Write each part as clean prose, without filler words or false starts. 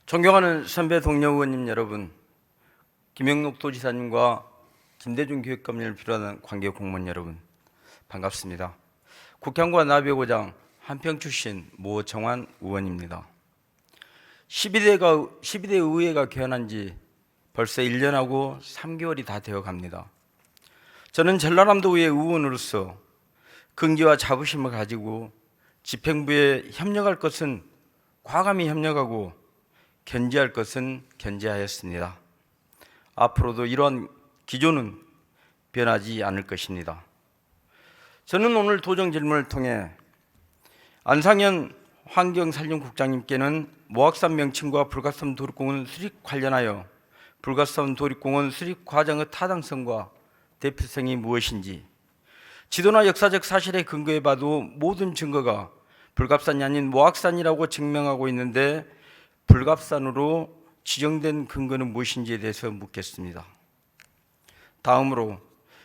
존경하는 선배 동료 의원님 여러분, 김영록 도지사님과 김대중 교육감님을 비롯한 관계 공무원 여러분, 반갑습니다. 국회의원과 나비의고장 한평 출신 모정환 의원입니다. 12대 의회가 개헌한 지 벌써 1년하고 3개월이 다 되어 갑니다. 저는 전라남도 의회 의원으로서 긍지와 자부심을 가지고 집행부에 협력할 것은 과감히 협력하고 견제할 것은 견제하였습니다. 앞으로도 이러한 기조는 변하지 않을 것입니다. 저는 오늘 도정 질문을 통해 안상현 환경산림국장님께는 모악산 명칭과 불가산 도립공원 수립 관련하여 불가산 도립공원 수립 과정의 타당성과 대표성이 무엇인지, 지도나 역사적 사실에 근거해 봐도 모든 증거가 불갑산이 아닌 모악산이라고 증명하고 있는데 불갑산으로 지정된 근거는 무엇인지에 대해서 묻겠습니다. 다음으로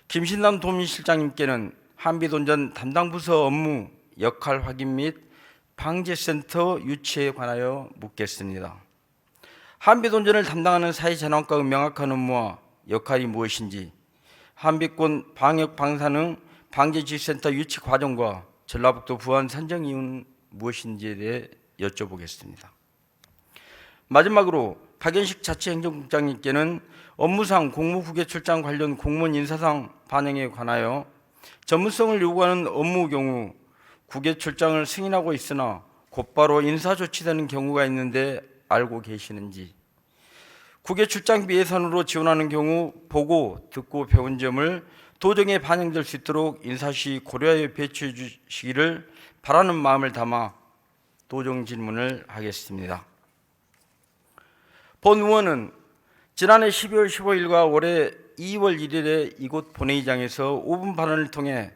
김신남 도민실장님께는 한빛온전 담당 부서 업무, 역할 확인 및 방제센터 유치에 관하여 묻겠습니다. 한빛온전을 담당하는 사회전환과의 명확한 업무와 역할이 무엇인지, 한빛권 방역 방사능 방제지휘센터 유치 과정과 전라북도 부안 선정 이유는 무엇인지에 대해 여쭤보겠습니다. 마지막으로 박연식 자치행정국장님께는 업무상 공무후계 출장 관련 공무원 인사상 반영에 관하여 전문성을 요구하는 업무 경우 국외 출장을 승인하고 있으나 곧바로 인사 조치되는 경우가 있는데 알고 계시는지, 국외 출장비 예산으로 지원하는 경우 보고 듣고 배운 점을 도정에 반영될 수 있도록 인사시 고려하여 배치해 주시기를 바라는 마음을 담아 도정 질문을 하겠습니다. 본 의원은 지난해 12월 15일과 올해 2월 1일에 이곳 본회의장에서 5분 발언을 통해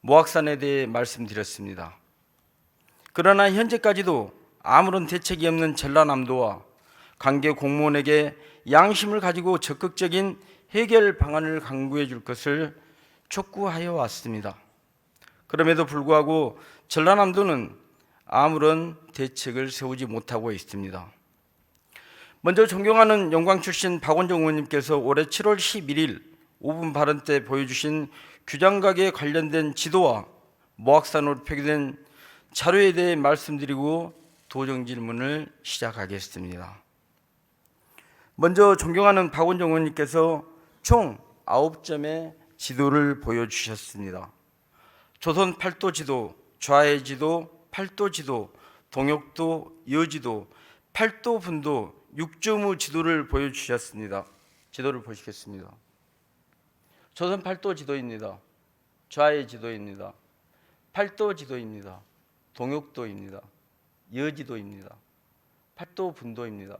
모악산에 대해 말씀드렸습니다. 그러나 현재까지도 아무런 대책이 없는 전라남도와 관계 공무원에게 양심을 가지고 적극적인 해결 방안을 강구해 줄 것을 촉구하여 왔습니다. 그럼에도 불구하고 전라남도는 아무런 대책을 세우지 못하고 있습니다. 먼저 존경하는 영광 출신 박원정 의원님께서 올해 7월 11일 5분 발언 때 보여주신 규장각에 관련된 지도와 모악산으로 표기된 자료에 대해 말씀드리고 도정 질문을 시작하겠습니다. 먼저 존경하는 박원정 의원님께서 총 9점의 지도를 보여주셨습니다. 조선 팔도 지도, 좌해 지도, 팔도 지도, 동역도, 여지도, 팔도 분도 6점의 지도를 보여주셨습니다. 지도를 보시겠습니다. 조선 팔도 지도입니다. 좌해 지도입니다. 팔도 지도입니다. 동역도입니다. 여지도입니다. 팔도 분도입니다.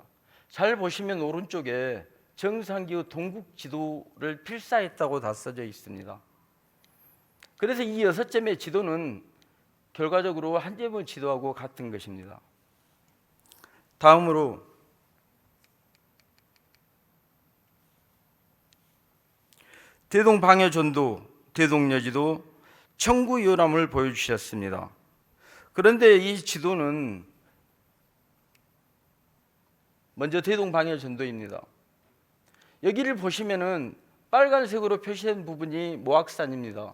잘 보시면 오른쪽에 정상기의 동국 지도를 필사했다고 다 써져 있습니다. 그래서 이 6점의 지도는 결과적으로 한 점의 지도하고 같은 것입니다. 다음으로 대동방여전도, 대동여지도, 청구요람을 보여주셨습니다. 그런데 이 지도는 먼저 대동방여전도입니다. 여기를 보시면은 빨간색으로 표시된 부분이 모악산입니다.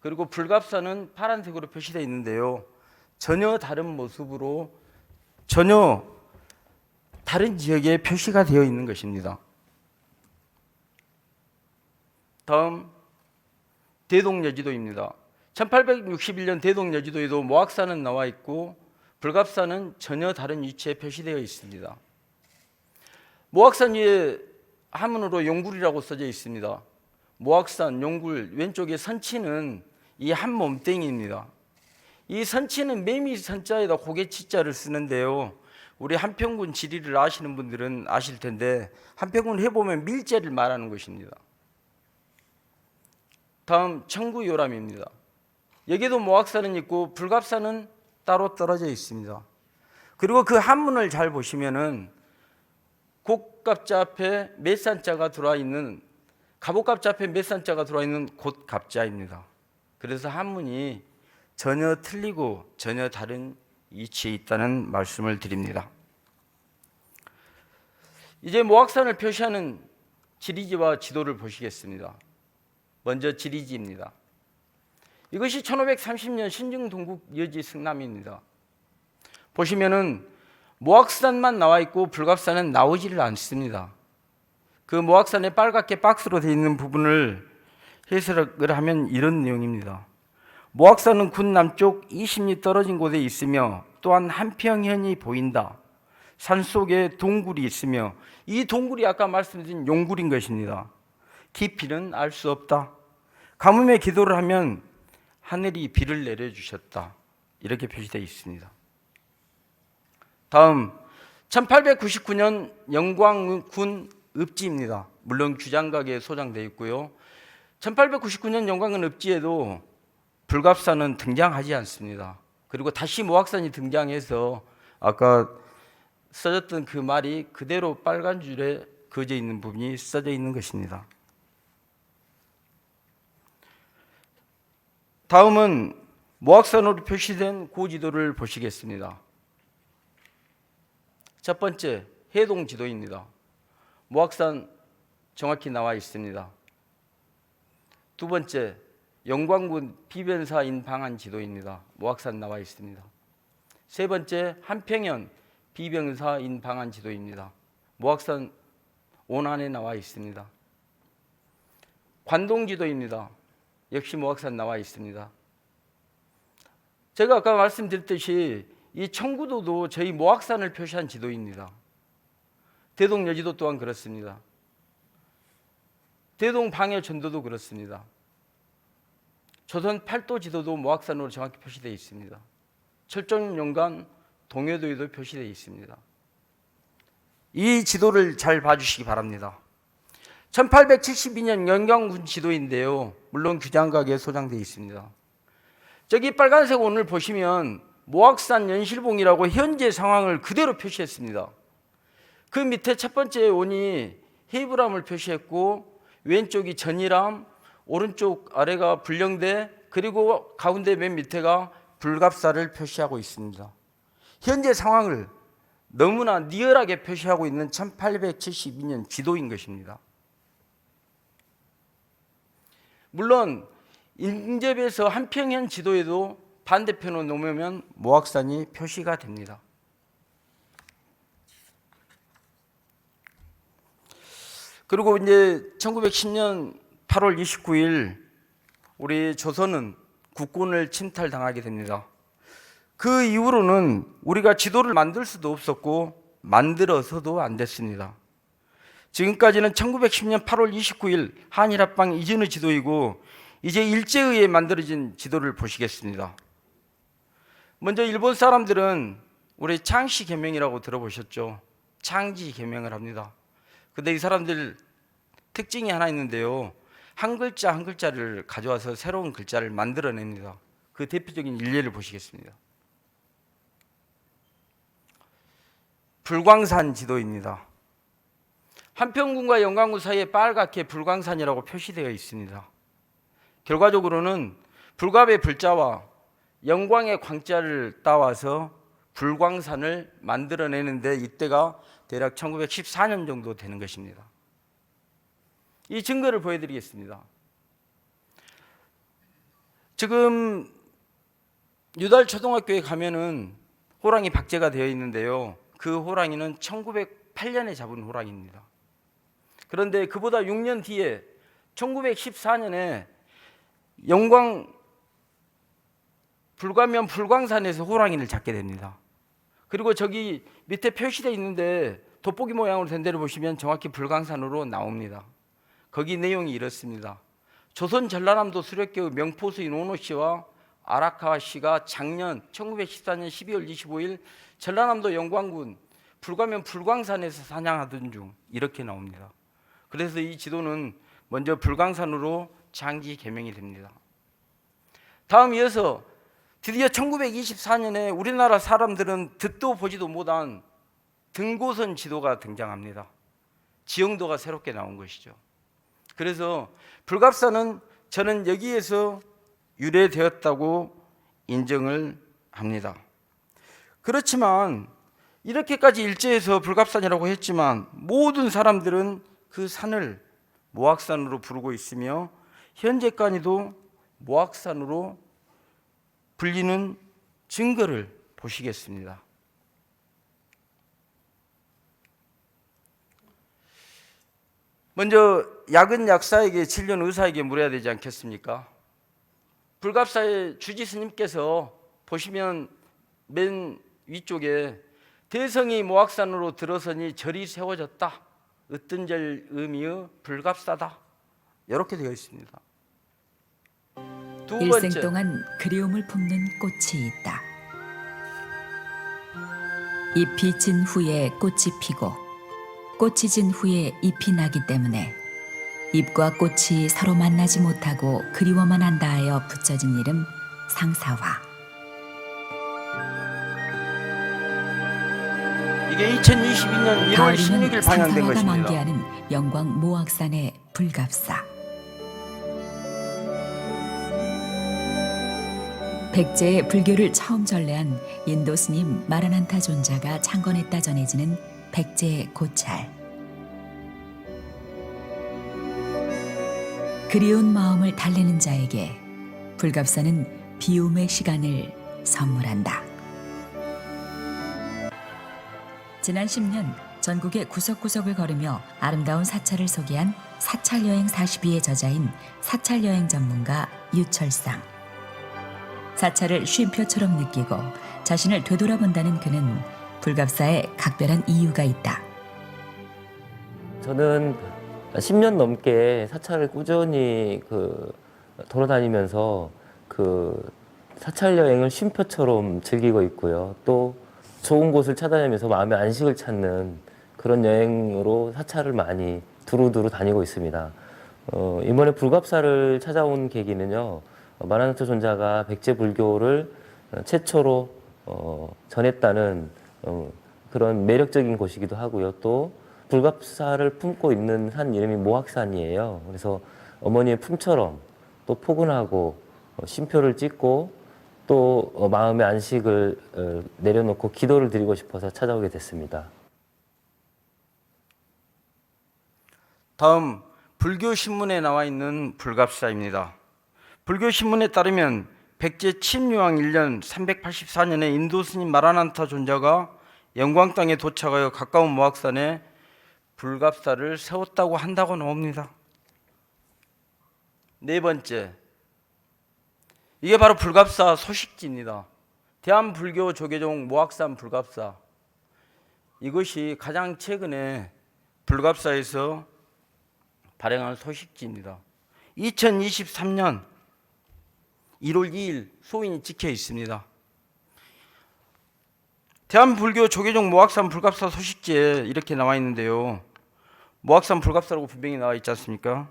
그리고 불갑산은 파란색으로 표시되어 있는데요. 전혀 다른 모습으로 전혀 다른 지역에 표시가 되어 있는 것입니다. 다음 대동여지도입니다. 1861년 대동여지도에도 모악산은 나와 있고 불갑산은 전혀 다른 위치에 표시되어 있습니다. 모악산 위에 한문으로 용굴이라고 써져 있습니다. 모악산, 용굴, 왼쪽에 선치는 이 한 몸땡이입니다. 이 선치는 매미 선자에다 고개치자를 쓰는데요. 우리 한평군 지리를 아시는 분들은 아실 텐데 한평군 해보면 밀재를 말하는 것입니다. 다음 청구요람입니다. 여기도 모악산은 있고 불갑산은 따로 떨어져 있습니다. 그리고 그 한문을 잘 보시면은 곡갑자 앞에 몇산자가 들어와 있는, 가복갑자 앞에 몇산자가 들어와 있는 곧갑자입니다. 그래서 한문이 전혀 틀리고 전혀 다른 위치에 있다는 말씀을 드립니다. 이제 모악산을 표시하는 지리지와 지도를 보시겠습니다. 먼저 지리지입니다. 이것이 1530년 신증 동국 여지 승남입니다. 보시면은 모악산만 나와 있고 불갑산은 나오지를 않습니다. 그 모악산에 빨갛게 박스로 되어 있는 부분을 해석을 하면 이런 내용입니다. 모악산은 군 남쪽 20리 떨어진 곳에 있으며 또한 한평현이 보인다. 산속에 동굴이 있으며 이 동굴이 아까 말씀드린 용굴인 것입니다. 깊이는 알 수 없다. 가뭄에 기도를 하면 하늘이 비를 내려주셨다. 이렇게 표시되어 있습니다. 다음 1899년 영광군 읍지입니다. 물론 규장각에 소장되어 있고요. 1899년 영광군 읍지에도 불갑산은 등장하지 않습니다. 그리고 다시 모악산이 등장해서 아까 써졌던 그 말이 그대로 빨간 줄에 그어져 있는 부분이 써져 있는 것입니다. 다음은 모악산으로 표시된 고지도를 보시겠습니다. 첫 번째 해동 지도입니다. 모악산 정확히 나와 있습니다. 두 번째 영광군 비변사인 방안 지도입니다. 모악산 나와 있습니다. 세 번째 한평현 비변사인 방안 지도입니다. 모악산 원안에 나와 있습니다. 관동 지도입니다. 역시 모악산 나와 있습니다. 제가 아까 말씀드렸듯이 이 청구도도 저희 모악산을 표시한 지도입니다. 대동여지도 또한 그렇습니다. 대동방해전도도 그렇습니다. 조선 팔도 지도도 모악산으로 정확히 표시되어 있습니다. 철종연간 동해도에도 표시되어 있습니다. 이 지도를 잘 봐주시기 바랍니다. 1872년 영광군 지도인데요. 물론 규장각에 소장되어 있습니다. 저기 빨간색 원을 보시면 모악산 연실봉이라고 현재 상황을 그대로 표시했습니다. 그 밑에 첫 번째 원이 해부람을 표시했고 왼쪽이 전이람, 오른쪽 아래가 불령대, 그리고 가운데 맨 밑에가 불갑사를 표시하고 있습니다. 현재 상황을 너무나 리얼하게 표시하고 있는 1872년 지도인 것입니다. 물론 인접에서 한평현 지도에도 반대편으로 놓으면 모악산이 표시가 됩니다. 그리고 이제 1910년 8월 29일 우리 조선은 국군을 침탈당하게 됩니다. 그 이후로는 우리가 지도를 만들 수도 없었고 만들어서도 안 됐습니다. 지금까지는 1910년 8월 29일 한일합방 이전의 지도이고 이제 일제의에 만들어진 지도를 보시겠습니다. 먼저 일본 사람들은 우리 창씨 개명이라고 들어보셨죠? 창지 개명을 합니다. 근데 이 사람들 특징이 하나 있는데요. 한 글자 한 글자를 가져와서 새로운 글자를 만들어냅니다. 그 대표적인 일례를 보시겠습니다. 불광산 지도입니다. 한평군과 영광군 사이에 빨갛게 불광산이라고 표시되어 있습니다. 결과적으로는 불갑의 불자와 영광의 광자를 따와서 불광산을 만들어내는데 이때가 대략 1914년 정도 되는 것입니다. 이 증거를 보여드리겠습니다. 지금 유달초등학교에 가면은 호랑이 박제가 되어 있는데요. 그 호랑이는 1908년에 잡은 호랑이입니다. 그런데 그보다 6년 뒤에 1914년에 영광 불가면 불광산에서 호랑이를 잡게 됩니다. 그리고 저기 밑에 표시되어 있는데 돋보기 모양으로 된 데를 보시면 정확히 불광산으로 나옵니다. 거기 내용이 이렇습니다. 조선 전라남도 수렵교의 명포수인 오노 씨와 아라카와 씨가 작년 1914년 12월 25일 전라남도 영광군 불가면 불광산에서 사냥하던 중 이렇게 나옵니다. 그래서 이 지도는 먼저 불광산으로 장기 개명이 됩니다. 다음 이어서 드디어 1924년에 우리나라 사람들은 듣도 보지도 못한 등고선 지도가 등장합니다. 지형도가 새롭게 나온 것이죠. 그래서 불갑산은 저는 여기에서 유래되었다고 인정을 합니다. 그렇지만 이렇게까지 일제해서 불갑산이라고 했지만 모든 사람들은 그 산을 모악산으로 부르고 있으며 현재까지도 모악산으로 불리는 증거를 보시겠습니다. 먼저 약은 약사에게 진료는 의사에게 물어야 되지 않겠습니까? 불갑사의 주지스님께서 보시면 맨 위쪽에 대성이 모악산으로 들어서니 절이 세워졌다. 으뜬 절 의미의 불갑사다. 이렇게 되어 있습니다. 두 번째, 일생 동안 그리움을 품는 꽃이 있다. 잎이 진 후에 꽃이 피고 꽃이 진 후에 잎이 나기 때문에 잎과 꽃이 서로 만나지 못하고 그리워만 한다 하여 붙여진 이름 상사화. 이게 2022년 1월 가을이면 16일 방영된 상사화가 것입니다. 만개하는 영광 모악산의 불갑사. 백제의 불교를 처음 전래한 인도 스님 마라난타 존자가 창건했다 전해지는 백제의 고찰. 그리운 마음을 달래는 자에게 불갑사는 비움의 시간을 선물한다. 지난 10년 전국의 구석구석을 걸으며 아름다운 사찰을 소개한 사찰여행 42의 저자인 사찰여행 전문가 유철상. 사찰을 쉼표처럼 느끼고 자신을 되돌아본다는 그는 불갑사에 각별한 이유가 있다. 저는 10년 넘게 사찰을 꾸준히 돌아다니면서 사찰 여행을 쉼표처럼 즐기고 있고요. 또 좋은 곳을 찾아다니면서 마음의 안식을 찾는 그런 여행으로 사찰을 많이 두루두루 다니고 있습니다. 이번에 불갑사를 찾아온 계기는요. 마라나타 존자가 백제 불교를 최초로 전했다는 그런 매력적인 곳이기도 하고요. 또 불갑사를 품고 있는 산 이름이 모악산이에요. 그래서 어머니의 품처럼 또 포근하고 쉼표를 찍고 또 마음의 안식을 내려놓고 기도를 드리고 싶어서 찾아오게 됐습니다. 다음 불교신문에 나와 있는 불갑사입니다. 불교신문에 따르면 백제 침유왕 1년 384년에 인도 스님 마라난타 존자가 영광 땅에 도착하여 가까운 모악산에 불갑사를 세웠다고 한다고 나옵니다. 네 번째, 이게 바로 불갑사 소식지입니다. 대한불교 조계종 모악산 불갑사. 이것이 가장 최근에 불갑사에서 발행한 소식지입니다. 2023년 1월 2일 소인이 찍혀 있습니다. 대한불교 조계종 모악산 불갑사 소식지에 이렇게 나와 있는데요. 모악산 불갑사라고 분명히 나와 있지 않습니까?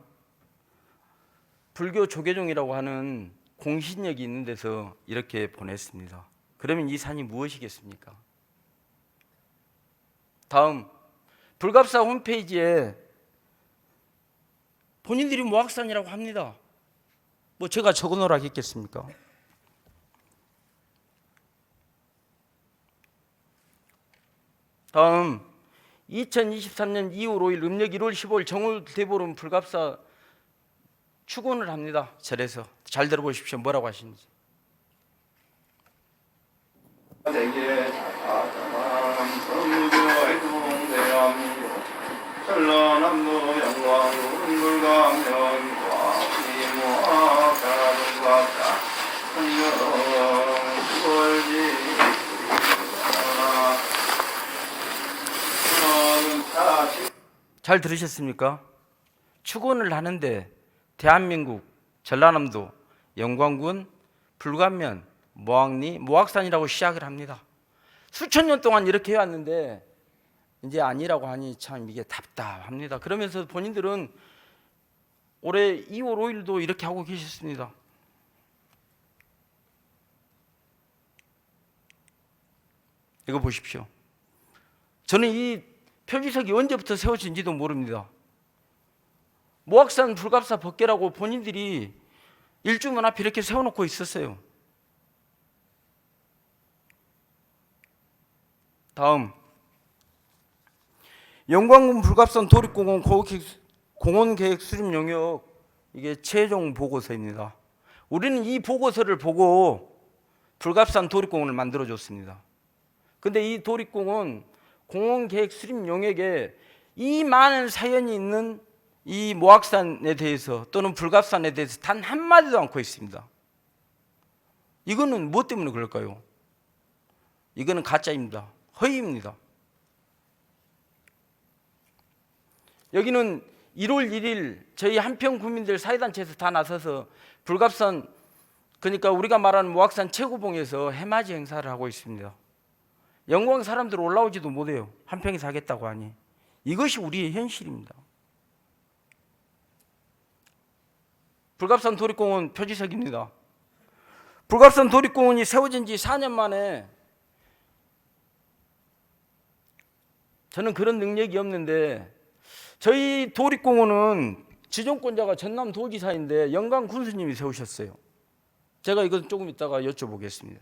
불교 조계종이라고 하는 공신력이 있는 데서 이렇게 보냈습니다. 그러면 이 산이 무엇이겠습니까? 다음, 불갑사 홈페이지에 본인들이 모악산이라고 합니다. 뭐 제가 적어 놓으라 했겠습니까? 다음 2023년 2월 5일 음력 1월 15일 정월대보름 불갑사 축원을 합니다. 절에서 잘 들어보십시오. 뭐라고 하시는지. 대개 자타자만 성교의 동대함 전라남도 영광 물감명과 이모아가는갑자 성경 수월지 잘 들으셨습니까? 축원을 하는데 대한민국 전라남도 영광군 불감면 모악리 모악산이라고 시작을 합니다. 수천 년 동안 이렇게 해왔는데 이제 아니라고 하니 참 이게 답답합니다. 그러면서 본인들은 올해 2월 5일도 이렇게 하고 계셨습니다. 이거 보십시오. 저는 이 표지석이 언제부터 세워진지도 모릅니다. 모악산 불갑사 법계라고 본인들이 일주문 앞에 이렇게 세워놓고 있었어요. 다음 영광군 불갑산 도립공원 공원계획 수립 영역, 이게 최종 보고서입니다. 우리는 이 보고서를 보고 불갑산 도립공원을 만들어줬습니다. 근데 이 도립공원 공원계획 수립 영역에 이 많은 사연이 있는 이 모악산에 대해서 또는 불갑산에 대해서 단 한마디도 않고 있습니다. 이거는 무엇 때문에 그럴까요? 이거는 가짜입니다. 허위입니다. 여기는 1월 1일 저희 한평 구민들 사회단체에서 다 나서서 불갑산, 그러니까 우리가 말하는 모악산 최고봉에서 해맞이 행사를 하고 있습니다. 영광 사람들 올라오지도 못해요. 한평에서 하겠다고 하니. 이것이 우리의 현실입니다. 불갑산 도립공원 표지석입니다. 불갑산 도립공원이 세워진 지 4년 만에 저는 그런 능력이 없는데, 저희 도립공원은 지정권자가 전남 도지사인데 영광 군수님이 세우셨어요. 제가 이건 조금 이따가 여쭤보겠습니다.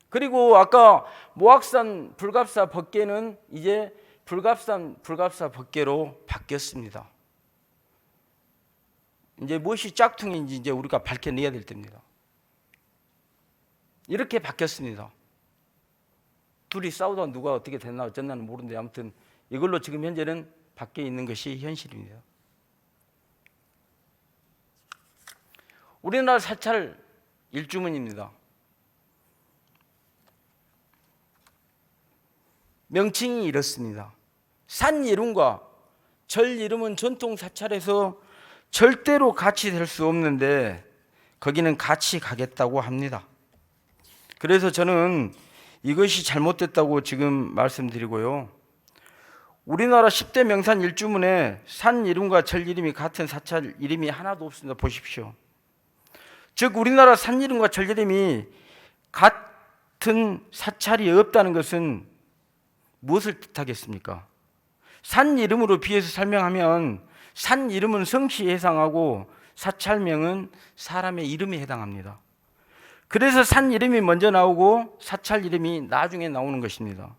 그리고 아까 모악산 불갑사 법계는 이제 불갑산 불갑사 법계로 바뀌었습니다. 이제 무엇이 짝퉁인지 이제 우리가 밝혀내야 될 때입니다. 이렇게 바뀌었습니다. 둘이 싸우다 누가 어떻게 됐나 어쨌나는 모르는데 아무튼 이걸로 지금 현재는 바뀌어 있는 것이 현실입니다. 우리나라 사찰 일주문입니다. 명칭이 이렇습니다. 산 이름과 절 이름은 전통 사찰에서 절대로 같이 될 수 없는데 거기는 같이 가겠다고 합니다. 그래서 저는 이것이 잘못됐다고 지금 말씀드리고요. 우리나라 10대 명산 일주문에 산 이름과 절 이름이 같은 사찰 이름이 하나도 없습니다. 보십시오. 즉 우리나라 산 이름과 절 이름이 같은 사찰이 없다는 것은 무엇을 뜻하겠습니까? 산 이름으로 비해서 설명하면 산 이름은 성씨에 해당하고 사찰명은 사람의 이름에 해당합니다. 그래서 산 이름이 먼저 나오고 사찰 이름이 나중에 나오는 것입니다.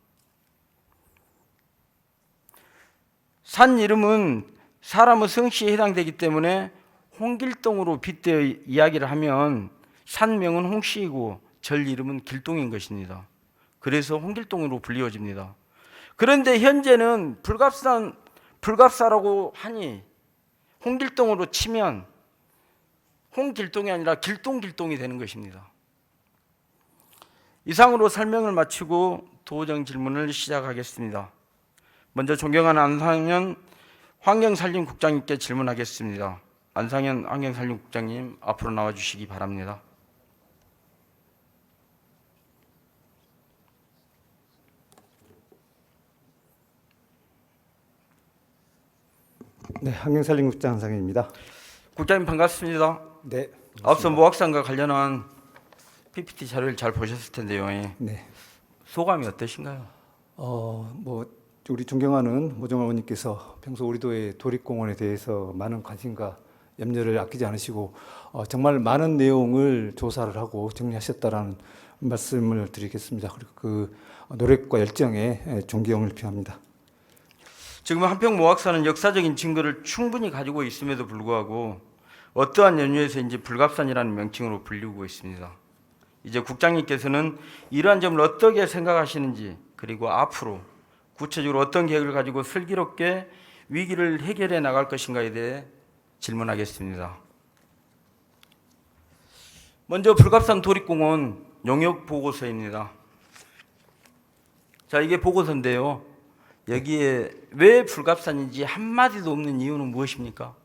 산 이름은 사람의 성씨에 해당되기 때문에 홍길동으로 빗대어 이야기를 하면 산명은 홍씨이고 절 이름은 길동인 것입니다. 그래서 홍길동으로 불리워집니다. 그런데 현재는 불갑사라고 하니 홍길동으로 치면 홍길동이 아니라 길동길동이 되는 것입니다. 이상으로 설명을 마치고 도정 질문을 시작하겠습니다. 먼저 존경하는 안상현 환경산림국장님께 질문하겠습니다. 안상현 환경산림국장님 앞으로 나와주시기 바랍니다. 네, 환경산림국장 안상현입니다. 국장님 반갑습니다. 네. 앞서 모악산과 관련한 PPT 자료를 잘 보셨을 텐데요. 네. 소감이 어떠신가요? 우리 존경하는 모정화 의원님께서 평소 우리 도의 도립공원에 대해서 많은 관심과 염려를 아끼지 않으시고 정말 많은 내용을 조사를 하고 정리하셨다라는 말씀을 드리겠습니다. 그리고 그 노력과 열정에 존경을 표합니다. 지금 한평 모악산은 역사적인 증거를 충분히 가지고 있음에도 불구하고 어떠한 연유에서인지 불갑산이라는 명칭으로 불리고 있습니다. 이제 국장님께서는 이러한 점을 어떻게 생각하시는지, 그리고 앞으로 구체적으로 어떤 계획을 가지고 슬기롭게 위기를 해결해 나갈 것인가에 대해 질문하겠습니다. 먼저 불갑산 도립공원 용역 보고서입니다. 자, 이게 보고서인데요. 여기에 왜 불갑산인지 한마디도 없는 이유는 무엇입니까?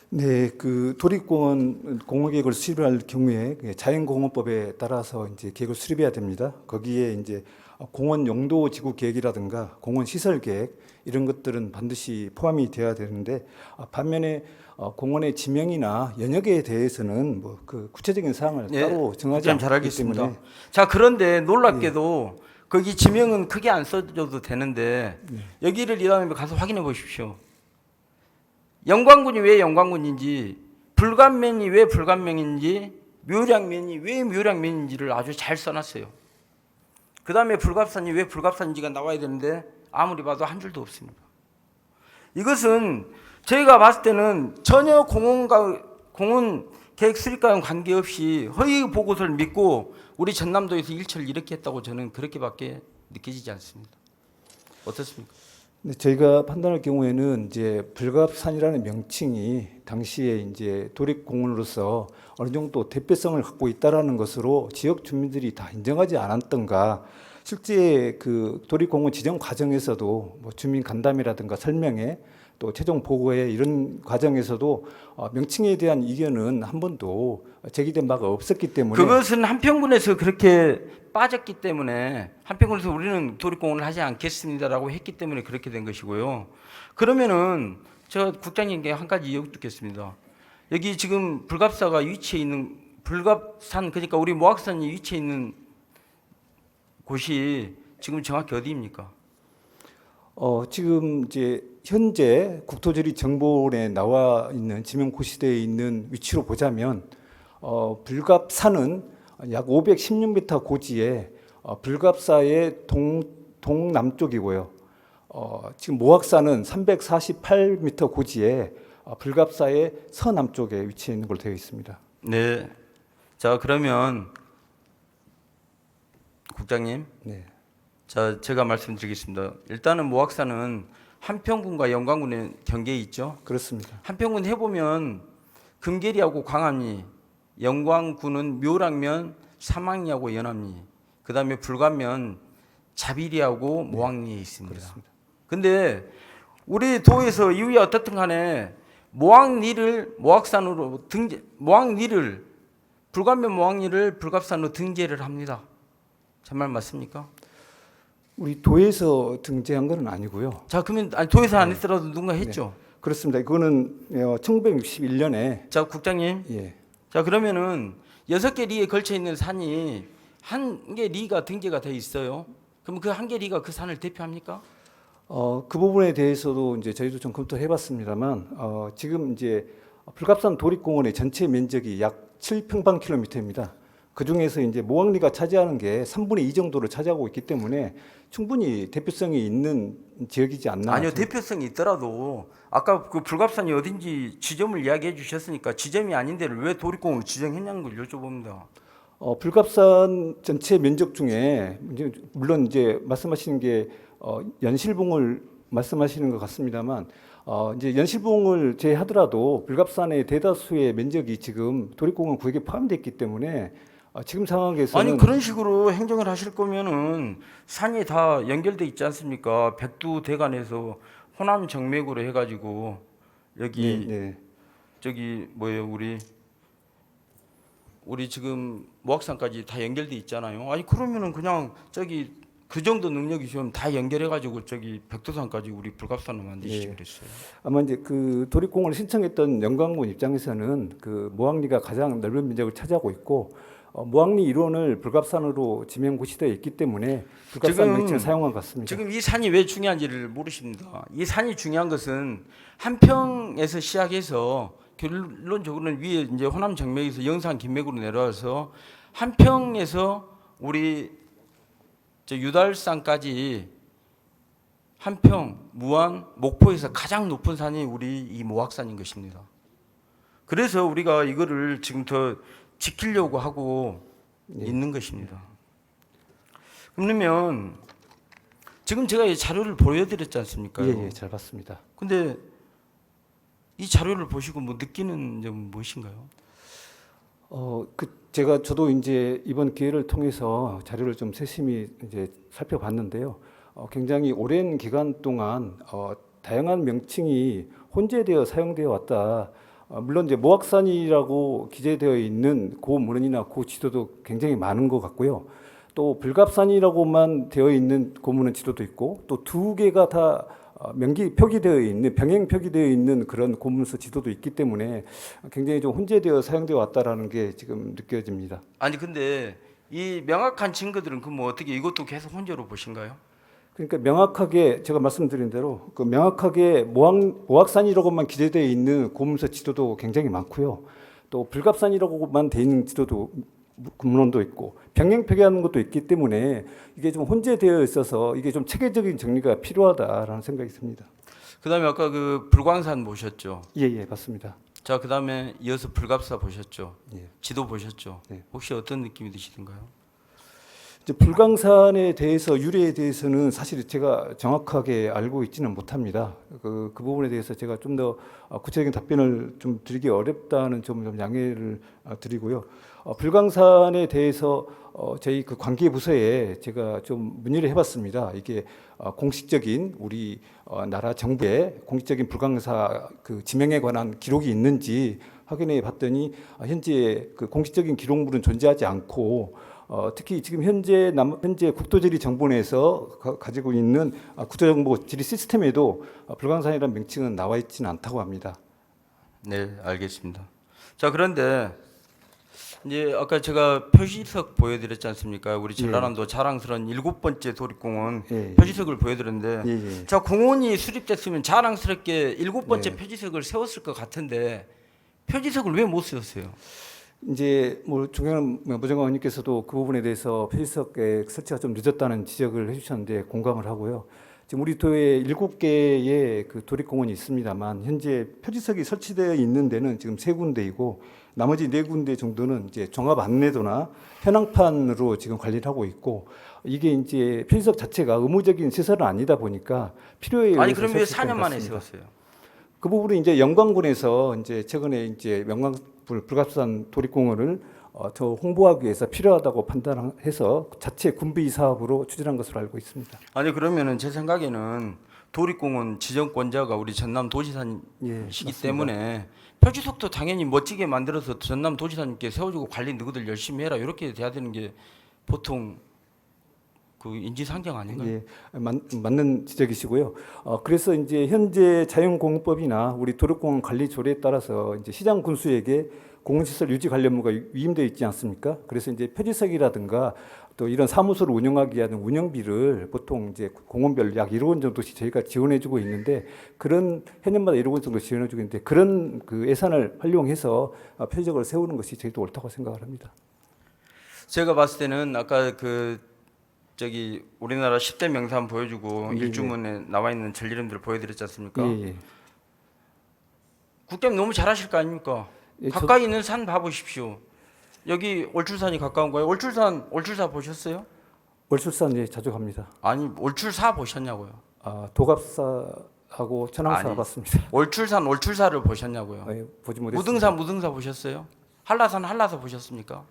네, 그 도립공원 공원계획을 수립할 경우에 자연공원법에 따라서 이제 계획을 수립해야 됩니다. 거기에 이제 공원 용도 지구 계획이라든가 공원 시설 계획 이런 것들은 반드시 포함이 되어야 되는데 반면에 공원의 지명이나 연역에 대해서는 뭐 그 구체적인 사항을 따로 정하지 않기 때문에. 자, 그런데 놀랍게도 거기 지명은 크게 안 써줘도 되는데 여기를 이 다음에 가서 확인해 보십시오. 영광군이 왜 영광군인지, 불감면이 왜 불감면인지, 묘량면이 왜 묘량면인지를 아주 잘 써놨어요. 그 다음에 불갑산이 왜 불갑산인지가 나와야 되는데 아무리 봐도 한 줄도 없습니다. 이것은 저희가 봤을 때는 전혀 공원 계획 수립과는 관계없이 허위 보고서를 믿고 우리 전남도에서 일처를 이렇게 했다고 저는 그렇게밖에 느껴지지 않습니다. 어떻습니까? 네, 저희가 판단할 경우에는 이제 불갑산이라는 명칭이 당시에 이제 도립공원으로서 어느 정도 대표성을 갖고 있다라는 것으로 지역 주민들이 다 인정하지 않았던가, 실제 그 도립공원 지정 과정에서도 뭐 주민 간담회라든가 설명회 또 최종 보고회 이런 과정에서도 명칭에 대한 이견은 한 번도 제기된 바가 없었기 때문에 그것은 한평군에서 그렇게 빠졌기 때문에 한평군에서 우리는 도립공원을 하지 않겠습니다라고 했기 때문에 그렇게 된 것이고요. 그러면은 제가 국장님께 한 가지 여쭙겠습니다. 여기 지금 불갑사가 위치해 있는 불갑산, 그러니까 우리 모악산이 위치해 있는 곳이 지금 정확히 어디입니까? 지금 이제 현재 국토지리 정보원에 나와 있는 지명 고시되어 있는 위치로 보자면 불갑산은 약 516m 고지에 불갑사의 동남쪽이고요. 지금 모악산은 348m 고지에 불갑사의 서남쪽에 위치해 있는 걸로 되어 있습니다. 네. 자, 그러면 국장님, 네. 자, 제가 말씀드리겠습니다. 일단은 모악산은 한평군과 영광군의 경계에 있죠. 그렇습니다. 한평군 해보면 금계리하고 광암리, 영광군은 묘랑면, 사막리하고 연암리, 그 다음에 불가면 자비리하고 모항리에 있습니다. 그렇습니다. 근데 우리 도에서 이후에 어떻든 간에 모항리를 모악산으로 모항리를 불가면 모항리를 불갑산으로 등재를 합니다. 정말 맞습니까? 우리 도에서 등재한 건 아니고요. 자, 그러면 아니, 도에서 안 했더라도 누군가 했죠. 그렇습니다. 이거는 1961년에 자, 국장님. 예. 자, 그러면은 6개 리에 걸쳐 있는 산이 한 개 리가 등재가 돼 있어요. 그럼 그 한 개 리가 그 산을 대표합니까? 그 부분에 대해서도 이제 저희도 좀 검토해 봤습니다만 지금 이제 불갑산 도립공원의 전체 면적이 약 7평방킬로미터입니다. 그 중에서 이제 모항리가 차지하는 게 3분의 2 정도를 차지하고 있기 때문에 충분히 대표성이 있는 지역이지 않나. 아니요, 대표성이 있더라도 아까 그 불갑산이 어딘지 지점을 이야기해 주셨으니까 지점이 아닌 데를 왜 도립공원을 지정했냐는 걸 여쭤봅니다. 불갑산 전체 면적 중에 이제 물론 이제 말씀하시는 게 연실봉을 말씀하시는 것 같습니다만 이제 연실봉을 제외하더라도 불갑산의 대다수의 면적이 지금 도립공원 구역에 포함되어 있기 때문에 지금 상황에서는 아니 그런 식으로 행정을 하실 거면은 산이 다 연결돼 있지 않습니까? 백두대간에서 호남 정맥으로 해가지고 여기 네. 저기 뭐예요 우리 지금 모악산까지 다 연결돼 있잖아요. 아니 그러면은 그냥 저기 그 정도 능력이 좀 다 연결해가지고 저기 백두산까지 우리 불갑산을 만드시지 그랬어요. 아마 이제 그 도립공원을 신청했던 영광군 입장에서는 그 모항리가 가장 넓은 면적을 차지하고 있고 모항리 일원을 불갑산으로 지명 고시되어 있기 때문에 불갑산 지금- 명칭을 사용한 것 같습니다. 지금 이 산이 왜 중요한지를 모르십니다. 이 산이 중요한 것은 한평에서 시작해서 결론적으로는 위에 이제 호남 정맥에서 영산 긴맥으로 내려와서 한평에서 우리 저 유달산까지 한평, 무안, 목포에서 가장 높은 산이 우리 이 모악산인 것입니다. 그래서 우리가 이거를 지금 더 지키려고 하고 있는 것입니다. 그러면 지금 제가 이 자료를 보여드렸지 않습니까? 예, 잘 봤습니다. 근데 이 자료를 보시고 뭐 느끼는 점은 무엇인가요? 저도 이제 이번 기회를 통해서 자료를 좀 세심히 이제 살펴봤는데요. 굉장히 오랜 기간 동안 다양한 명칭이 혼재되어 사용되어 왔다. 물론 이제 모악산이라고 기재되어 있는 고문이나 고지도도 굉장히 많은 것 같고요. 또 불갑산이라고만 되어 있는 고문은 지도도 있고 또 두 개가 다 표기되어 있는 병행 표기되어 있는 그런 고문서 지도도 있기 때문에 굉장히 좀 혼재되어 사용되어 왔다라는 게 지금 느껴집니다. 아니 근데 이 명확한 증거들은 그 뭐 어떻게 이것도 계속 혼재로 보신가요? 그러니까 명확하게 제가 말씀드린 대로 그 명확하게 모악산이라고만 기재되어 있는 고문서 지도도 굉장히 많고요. 또 불갑산이라고만 되어 있는 지도도 문헌도 있고 병행 표기하는 것도 있기 때문에 이게 좀 혼재되어 있어서 이게 좀 체계적인 정리가 필요하다라는 생각이 듭니다. 그다음에 아까 그 불광산 보셨죠? 예, 맞습니다. 자, 그다음에 이어서 불갑사 보셨죠? 예. 지도 보셨죠? 네. 혹시 어떤 느낌이 드시던가요? 이제 불광산에 대해서 유래에 대해서는 사실 제가 정확하게 알고 있지는 못합니다. 그 부분에 대해서 제가 좀 더 구체적인 답변을 좀 드리기 어렵다는 점 좀 양해를 드리고요. 불광산에 대해서 저희 그 관계 부서에 제가 좀 문의를 해봤습니다. 이게 공식적인 우리 나라 정부의 공식적인 불광사 그 지명에 관한 기록이 있는지 확인해 봤더니 현재 그 공식적인 기록물은 존재하지 않고 특히 지금 현재 국토지리정보원에서 가지고 있는 국토정보 지리 시스템에도 불광산이라는 명칭은 나와 있지는 않다고 합니다. 네, 알겠습니다. 자, 그런데 이제 아까 제가 표지석 보여드렸지 않습니까? 우리 전라남도 자랑스러운 7번째 도립공원 예. 표지석을 보여드렸는데, 예. 자, 공원이 수립됐으면 자랑스럽게 7번째 네. 표지석을 세웠을 것 같은데 표지석을 왜 못 세웠어요? 이제 뭐 중요한 무정관 의원님께서도 그 부분에 대해서 표지석의 설치가 좀 늦었다는 지적을 해주셨는데 공감을 하고요. 지금 우리 도에 7개의 그 도립공원이 있습니다만 현재 표지석이 설치되어 있는 데는 지금 3군데이고 나머지 4군데 정도는 이제 종합 안내도나 현황판으로 지금 관리를 하고 있고 이게 이제 표지석 자체가 의무적인 시설은 아니다 보니까 필요에 의해서 아니, 그럼 왜 설치된 4년 것 만에 같습니다. 세웠어요? 그 부분은 이제 영광군에서 이제 최근에 이제 불갑산 도립공원을 더 홍보하기 위해서 필요하다고 판단해서 자체 군비 사업으로 추진한 것으로 알고 있습니다. 아니, 그러면은 제 생각에는 도립공원 지정권자가 우리 전남도지사님이시기 예, 맞습니다. 때문에 표지석도 당연히 멋지게 만들어서 전남도지사님께 세워주고 관리 너희들 열심히 해라 이렇게 돼야 되는 게 보통 그 인지상정 아닌가요? 예, 맞는 지적이시고요. 그래서 이제 현재 자연공원법이나 우리 도립공원 관리 조례에 따라서 이제 시장 군수에게 공원시설 유지 관련 업무가 위임되어 있지 않습니까? 그래서 이제 표지석이라든가 또 이런 사무소를 운영하기 위한 운영비를 보통 이제 공원별 약 1억 원 정도씩 저희가 지원해주고 있는데 그런 해년마다 1억 원 정도 지원해주고 있는데 그런 그 예산을 활용해서 표지석을 세우는 것이 저희도 옳다고 생각을 합니다. 제가 봤을 때는 아까 그 저기 우리나라 10대 명산 보여주고 예, 일주문에 나와 있는 전리름들 보여드렸지 않습니까? 예. 국장님 너무 잘하실 거 아닙니까? 예, 가까이 있는 산 봐보십시오. 여기 올출산이 가까운가요? 올출사 보셨어요? 월출산 예, 자주 갑니다. 아니, 올출사 보셨냐고요? 도갑사하고 천왕사 아니, 봤습니다. 올출사를 보셨냐고요? 예, 보지 못했습니다. 무등사 보셨어요? 한라산 보셨습니까?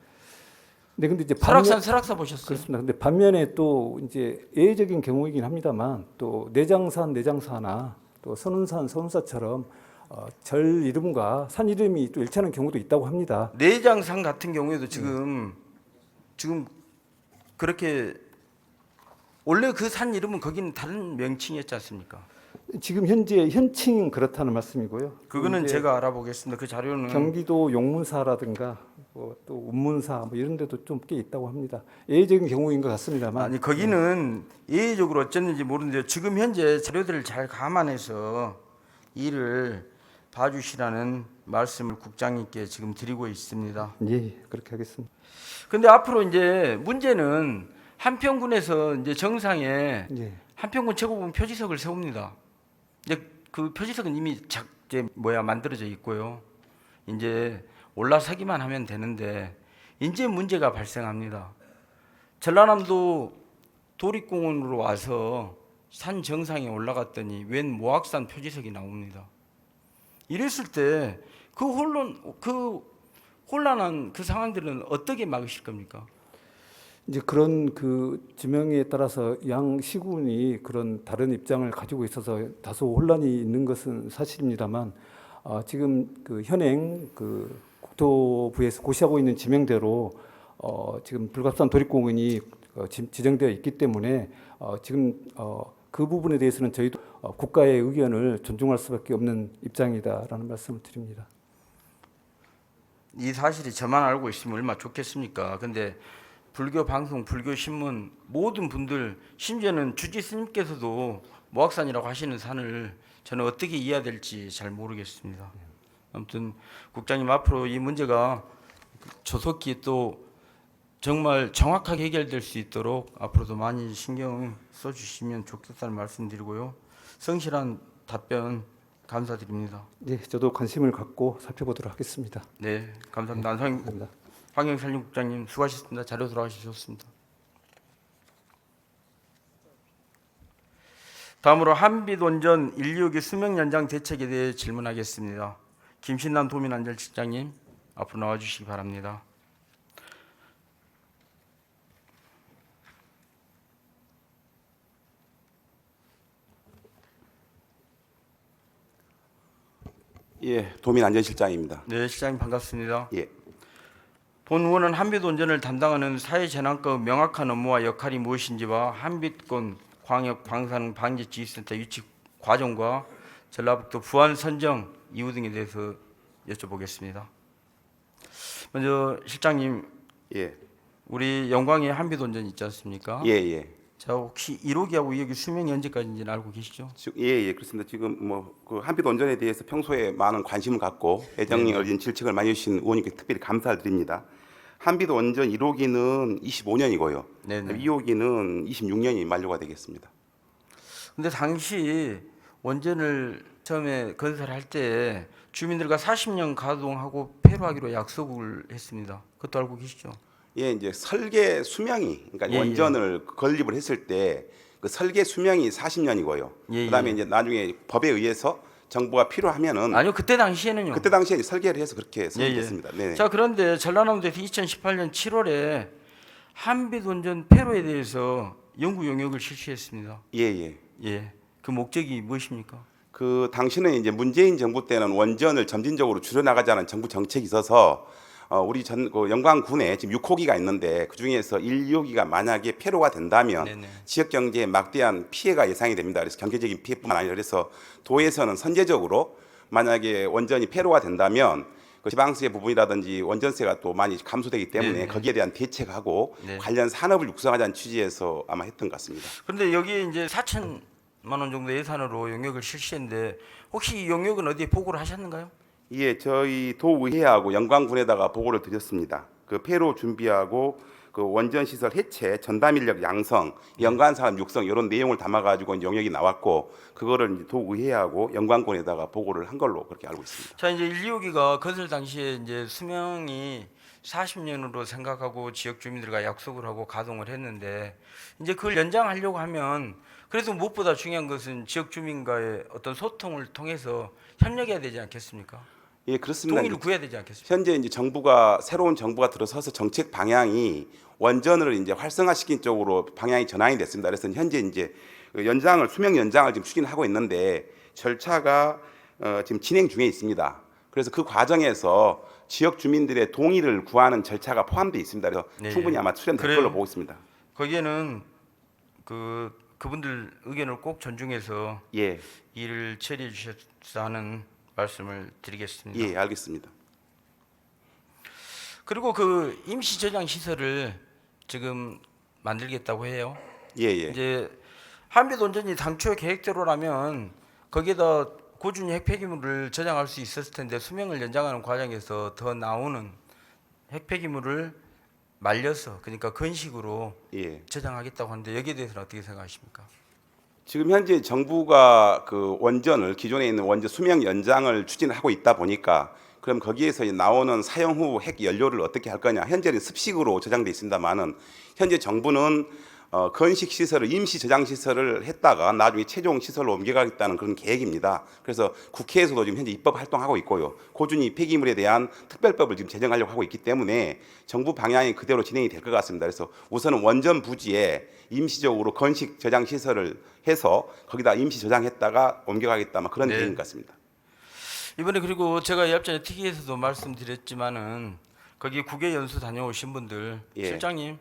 네, 근데 이제 설악사 보셨어요? 그렇습니다. 근데 반면에 또 이제 예외적인 경우이긴 합니다만 또 내장사나 또 선운사처럼 절 이름과 산 이름이 또 일치하는 경우도 있다고 합니다. 내장산 같은 경우에도 지금 그렇게 원래 그 산 이름은 거기는 다른 명칭이었지 않습니까? 지금 현재 현칭은 그렇다는 말씀이고요. 그거는 이제 제가 알아보겠습니다. 그 자료는 경기도 용문사라든가 또 운문사 이런 데도 좀 꽤 있다고 합니다. 예외적인 경우인 것 같습니다만. 아니 거기는 예외적으로 어쨌는지 모르는데 지금 현재 자료들을 잘 감안해서 이를 봐주시라는 말씀을 국장님께 지금 드리고 있습니다. 예, 그렇게 하겠습니다. 근데 앞으로 이제 문제는 한평군에서 이제 정상에 예. 한평군 최고봉 표지석을 세웁니다. 이제 그 표지석은 이미 만들어져 있고요. 이제 올라서기만 하면 되는데 이제 문제가 발생합니다. 전라남도 도립공원으로 와서 산 정상에 올라갔더니 웬 모악산 표지석이 나옵니다. 이랬을 때 그 혼란한 그 상황들은 어떻게 막으실 겁니까? 이제 그런 그 지명에 따라서 양 시군이 그런 다른 입장을 가지고 있어서 다소 혼란이 있는 것은 사실입니다만 지금 그 현행 그 국토부에서 고시하고 있는 지명대로 지금 불갑산 도립공원이 지정되어 있기 때문에 지금 그 부분에 대해서는 저희도 국가의 의견을 존중할 수밖에 없는 입장이다라는 말씀을 드립니다. 이 사실이 저만 알고 있으면 얼마나 좋겠습니까? 근데 불교 방송, 불교 신문 모든 분들 심지어는 주지 스님께서도 모악산이라고 하시는 산을 저는 어떻게 이해해야 될지 잘 모르겠습니다. 아무튼 국장님 앞으로 이 문제가 조속히 또 정말 정확하게 해결될 수 있도록 앞으로도 많이 신경 써주시면 좋겠다는 말씀드리고요. 성실한 답변 감사드립니다. 네, 저도 관심을 갖고 살펴보도록 하겠습니다. 네, 감사합니다. 감사합니다. 환경산림국장님 수고하셨습니다. 자료 돌아가셨습니다. 다음으로 한빛온전 126의 수명 연장 대책에 대해 질문하겠습니다. 김신남 도민안전실장님 앞으로 나와주시기 바랍니다. 예, 도민안전실장입니다. 네, 실장님 반갑습니다. 예, 본 의원은 한빛온전을 담당하는 사회재난과의 명확한 업무와 역할이 무엇인지와 한빛권 광역 방사능 방지 지휘센터 유치 과정과 전라북도 부안 선정 이유 등에 대해서 여쭤보겠습니다. 먼저 실장님, 예, 우리 영광에 한빛온전 있지 않습니까? 예, 예. 자, 혹시 1호기하고 2호기 수명이 언제까지인지는 알고 계시죠? 예, 예, 그렇습니다. 지금 그 한빛온전에 대해서 평소에 많은 관심을 갖고 애정이 어린 질책을 많이 해주신 의원님께 특별히 감사를 드립니다. 한빛온전 1호기는 25년이고요. 네네. 2호기는 26년이 만료가 되겠습니다. 근데 당시 원전을 처음에 건설할 때 주민들과 40년 가동하고 폐로하기로 약속을 했습니다. 그것도 알고 계시죠? 예, 이제 설계 수명이 그러니까 예, 원전을 건립을 했을 때 그 설계 수명이 40년이고요. 예, 그다음에 예. 이제 나중에 법에 의해서 정부가 필요하면은 아니요, 그때 당시에는요. 그때 당시에 설계를 해서 그렇게 예, 예. 선정됐습니다. 네. 자, 그런데 전라남도에서 2018년 7월에 한빛원전 폐로에 대해서 연구 용역을 실시했습니다. 예, 예. 예, 그 목적이 무엇입니까? 그 당시는 이제 문재인 정부 때는 원전을 점진적으로 줄여나가자는 정부 정책이 있어서 우리 그 영광군에 지금 6호기가 있는데 그 중에서 1, 2호기가 만약에 폐로가 된다면 네네. 지역 경제에 막대한 피해가 예상이 됩니다. 그래서 경제적인 피해뿐만 아니라 그래서 도에서는 선제적으로 만약에 원전이 폐로가 된다면 그 지방세 부분이라든지 원전세가 또 많이 감소되기 때문에 네네. 거기에 대한 대책하고 네. 관련 산업을 육성하자는 취지에서 아마 했던 것 같습니다. 그런데 여기에 이제 4천만 원 정도 예산으로 용역을 실시했는데 혹시 이 용역은 어디에 보고를 하셨는가요? 예, 저희 도의회하고 영광군에다가 보고를 드렸습니다. 그 폐로 준비하고 그 원전 시설 해체, 전담 인력 양성, 연간 사업 육성 이런 내용을 담아가지고 용역이 나왔고 그거를 이제 도의회하고 영광군에다가 보고를 한 걸로 그렇게 알고 있습니다. 자, 이제 1, 2호기가 건설 당시에 이제 수명이 40년으로 생각하고 지역 주민들과 약속을 하고 가동을 했는데 이제 그걸 연장하려고 하면 그래도 무엇보다 중요한 것은 지역 주민과의 어떤 소통을 통해서 협력해야 되지 않겠습니까? 예, 그렇습니다. 동의를 구해야 되지 않겠습니까? 현재 이제 새로운 정부가 들어서서 정책 방향이 원전을 이제 활성화시킨 쪽으로 방향이 전환이 됐습니다. 그래서 현재 이제 수명 연장을 지금 추진하고 있는데 절차가 지금 진행 중에 있습니다. 그래서 그 과정에서 지역 주민들의 동의를 구하는 절차가 포함되어 있습니다. 그래서 네, 충분히 예. 아마 수련될 그래요. 걸로 보고 있습니다. 거기에는 그분들 의견을 꼭 존중해서 예, 일을 처리해 주셨다 하는 말씀을 드리겠습니다. 예, 알겠습니다. 그리고 그 임시 저장 시설을 지금 만들겠다고 해요. 예, 예. 이제 한빛온전이 당초 계획대로라면 거기에다 고준위 핵폐기물을 저장할 수 있었을 텐데 수명을 연장하는 과정에서 더 나오는 핵폐기물을 말려서 그러니까 건식으로 예. 저장하겠다고 하는데 여기에 대해서는 어떻게 생각하십니까? 지금 현재 정부가 그 원전을 기존에 있는 원전 수명 연장을 추진하고 있다 보니까 그럼 거기에서 나오는 사용 후 핵 연료를 어떻게 할 거냐. 현재는 습식으로 저장돼 있습니다만은 현재 정부는 건식 시설을 임시 저장 시설을 했다가 나중에 최종 시설로 옮겨가겠다는 그런 계획입니다. 그래서 국회에서도 지금 현재 입법 활동하고 있고요. 고준위 폐기물에 대한 특별법을 지금 제정하려고 하고 있기 때문에 정부 방향이 그대로 진행이 될 것 같습니다. 그래서 우선은 원전 부지에 임시적으로 건식 저장 시설을 해서 거기다 임시 저장했다가 옮겨가겠다 막 그런 네. 계획인 것 같습니다. 이번에 그리고 제가 옆전에 특위에서도 말씀드렸지만은 거기 국외 연수 다녀오신 분들 예. 실장님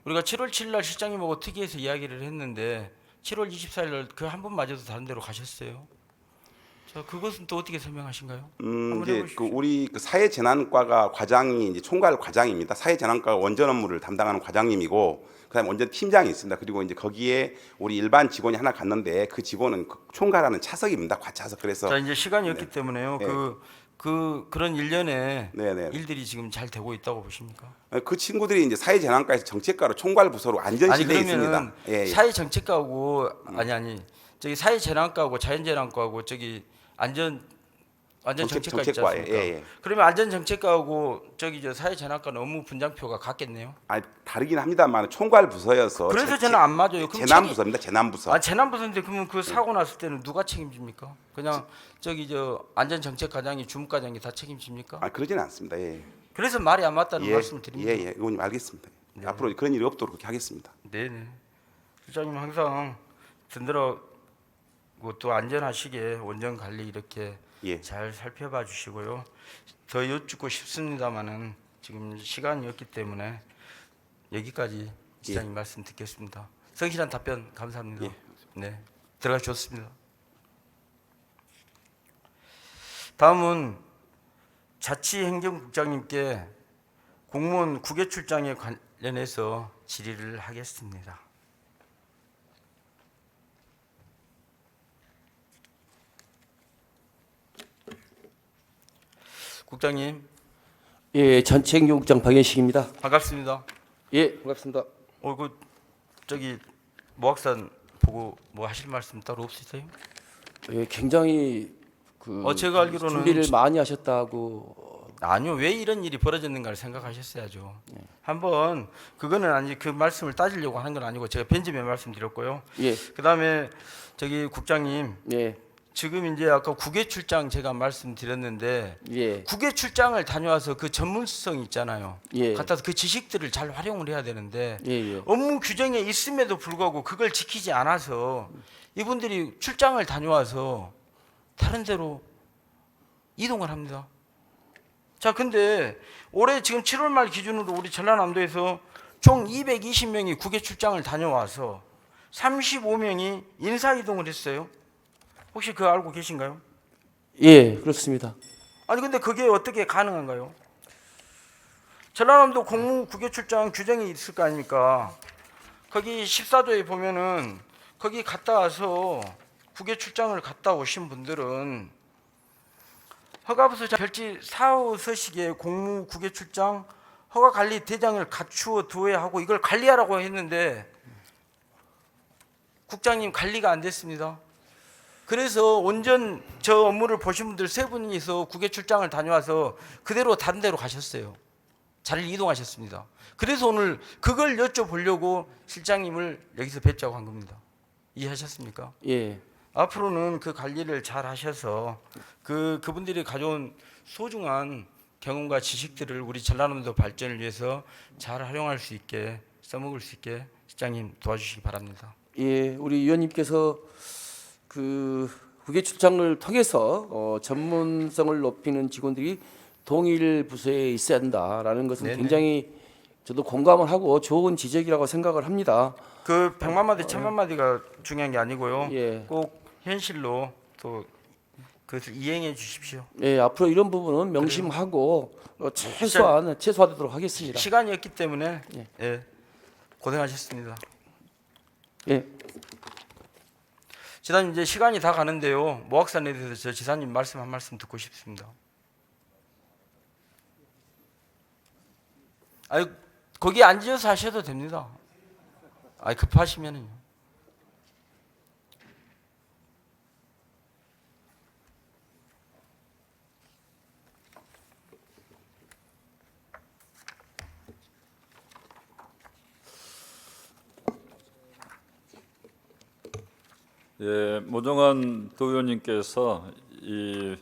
우리가 7월 7일 날 실장님하고 특위에서 이야기를 했는데 7월 24일 날 그 한 분마저도 다른 데로 가셨어요. 자, 그것은 또 어떻게 설명하신가요? 한번 이제 해보십시오. 우리 사회재난과가 과장이 이제 총괄 과장입니다. 사회재난과가 원전 업무를 담당하는 과장님이고, 그다음에 원전 팀장이 있습니다. 그리고 이제 거기에 우리 일반 직원이 하나 갔는데 그 직원은 총괄하는 차석입니다. 과차석. 그래서 자, 이제 시간이 없기 때문에요. 네. 그런 일련의 네네. 일들이 지금 잘 되고 있다고 보십니까? 그 친구들이 이제 사회재난과에서 정책과로 총괄 부서로 아니 안전실내에 그러면은 있습니다. 예, 예. 사회정책과하고 아니 저기 사회재난과하고 자연재난과하고 저기 안전정책과 있지 정책과에, 않습니까? 예, 예. 그러면 안전정책과하고 저기 저 사회재난과는 업무 분장표가 같겠네요. 아니, 다르긴 합니다만 총괄 부서여서 그래서 저는 안 맞아요. 그럼 재난부서입니다. 재난부서. 재난부서인데 그러면 그 사고 났을 때는 누가 책임집니까? 그냥 저기 저 안전정책과장이 주무과장이 다 책임집니까? 그러지는 않습니다. 예. 그래서 말이 안 맞다는 예, 말씀을 드립니다. 예, 예, 의원님 알겠습니다. 앞으로 그런 일이 없도록 그렇게 하겠습니다. 네네. 실장님 항상 든든하고 또 안전하시게 원전 관리 이렇게 예. 잘 살펴봐 주시고요. 더 여쭙고 싶습니다만은 지금 시간이 없기 때문에 여기까지 시장님 말씀 듣겠습니다. 성실한 답변 감사합니다. 예. 네, 들어가 좋습니다. 다음은 자치행정국장님께 공무원 국외 출장에 관련해서 질의를 하겠습니다. 국장님 예, 전체행정국장 박연식입니다. 반갑습니다. 예, 반갑습니다. 그 저기 모악산 보고 뭐 하실 말씀 따로 없으세요? 예, 굉장히 제가 알기로는 준비를 많이 하셨다고. 아니요, 왜 이런 일이 벌어졌는가를 생각하셨어야죠. 한번 그거는 아니 그 말씀을 따지려고 하는 건 아니고 제가 편집에 말씀드렸고요. 예, 그다음에 저기 국장님 예, 지금 이제 아까 국외 출장 제가 말씀드렸는데 예, 국외 출장을 다녀와서 그 전문성 있잖아요. 예. 갖다서 그 지식들을 잘 활용을 해야 되는데 예, 예. 업무 규정에 있음에도 불구하고 그걸 지키지 않아서 이분들이 출장을 다녀와서 다른 데로 이동을 합니다. 자, 근데 올해 지금 7월 말 기준으로 우리 전라남도에서 총 220명이 국외 출장을 다녀와서 35명이 인사 이동을 했어요. 혹시 그거 알고 계신가요? 예, 그렇습니다. 아니 근데 그게 어떻게 가능한가요? 전라남도 공무 국외 출장 규정이 있을 거 아닙니까? 거기 14조에 보면은 거기 갔다 와서 국외 출장을 갔다 오신 분들은 허가부서 별지 4호 서식에 공무 국외 출장 허가 관리 대장을 갖추어 두어야 하고 이걸 관리하라고 했는데 국장님 관리가 안 됐습니다. 그래서 온전 저 업무를 보신 분들 세 분이서 국외 출장을 다녀와서 그대로 다른 데로 가셨어요. 자리를 이동하셨습니다. 그래서 오늘 그걸 여쭤보려고 실장님을 여기서 뵙자고 한 겁니다. 이해하셨습니까? 예, 앞으로는 그 관리를 잘 하셔서 그분들이 가져온 소중한 경험과 지식들을 우리 전라남도 발전을 위해서 잘 활용할 수 있게 써먹을 수 있게 실장님 도와주시기 바랍니다. 예, 우리 위원님께서 그 국외 출장을 통해서 전문성을 높이는 직원들이 동일 부서에 있어야 한다라는 것은 네네. 굉장히 저도 공감을 하고 좋은 지적이라고 생각을 합니다. 그 100만 마디, 1000만 마디가 중요한 게 아니고요. 예. 꼭 현실로 또 그것을 이행해 주십시오. 예, 앞으로 이런 부분은 명심하고 최소화되도록 하겠습니다. 시간이 없기 때문에 예. 예, 고생하셨습니다. 예, 지사님 이제 시간이 다 가는데요. 모악산에 대해서 저 지사님 말씀 한 말씀 듣고 싶습니다. 아유 거기 앉아서 하셔도 됩니다. 아이 급하시면은요. 예, 모종환 도의원님께서 이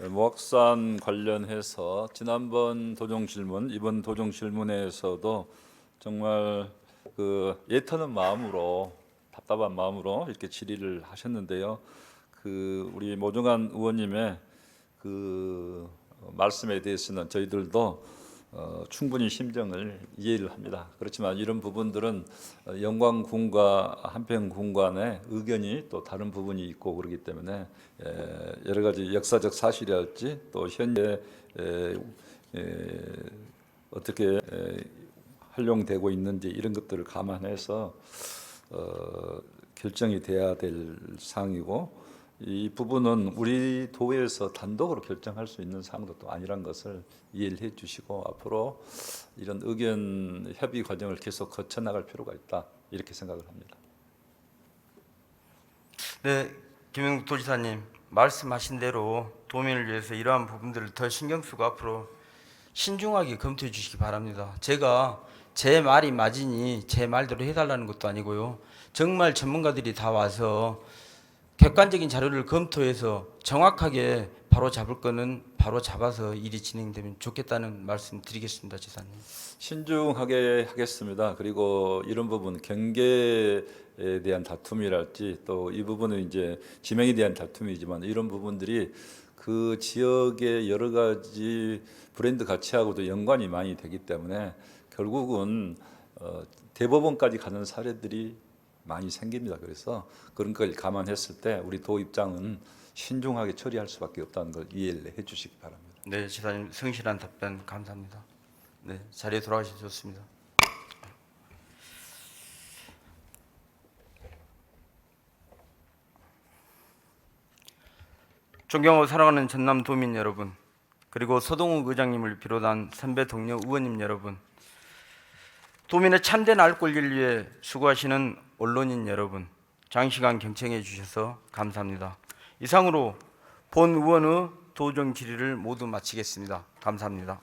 모악산 관련해서 지난번 도정 질문, 이번 도정 질문에서도 정말 그 애터는 마음으로 답답한 마음으로 이렇게 질의를 하셨는데요. 그 우리 모종환 의원님의 그 말씀에 대해서는 저희들도 충분히 심정을 이해를 합니다. 그렇지만 이런 부분들은 영광군과 한평군 간의 의견이 또 다른 부분이 있고 그렇기 때문에 여러 가지 역사적 사실이랄지 또 현재 어떻게 활용되고 있는지 이런 것들을 감안해서 결정이 돼야 될 사항이고 이 부분은 우리 도에서 단독으로 결정할 수 있는 사항도 또 아니란 것을 이해를 해주시고 앞으로 이런 의견 협의 과정을 계속 거쳐 나갈 필요가 있다 이렇게 생각을 합니다. 네, 김영국 도지사님 말씀하신 대로 도민을 위해서 이러한 부분들을 더 신경 쓰고 앞으로 신중하게 검토해 주시기 바랍니다. 제가 제 말이 맞으니 제 말대로 해달라는 것도 아니고요. 정말 전문가들이 다 와서 객관적인 자료를 검토해서 정확하게 바로 잡을 거는 바로 잡아서 일이 진행되면 좋겠다는 말씀 드리겠습니다, 지사님. 신중하게 하겠습니다. 그리고 이런 부분 경계에 대한 다툼이랄지 또 이 부분은 이제 지명에 대한 다툼이지만 이런 부분들이 그 지역의 여러 가지 브랜드 가치하고도 연관이 많이 되기 때문에 결국은 대법원까지 가는 사례들이 많이 생깁니다. 그래서 그런 걸 감안했을 때 우리 도 입장은 신중하게 처리할 수밖에 없다는 걸 이해를 해주시기 바랍니다. 네, 지사님 성실한 답변 감사합니다. 네, 자리에 돌아가셔서 좋습니다. 존경하고 사랑하는 전남 도민 여러분, 그리고 서동욱 의장님을 비롯한 선배 동료 의원님 여러분, 도민의 참된 알 권리를 위해 수고하시는 언론인 여러분, 장시간 경청해 주셔서 감사합니다. 이상으로 본 의원의 도정 질의를 모두 마치겠습니다. 감사합니다.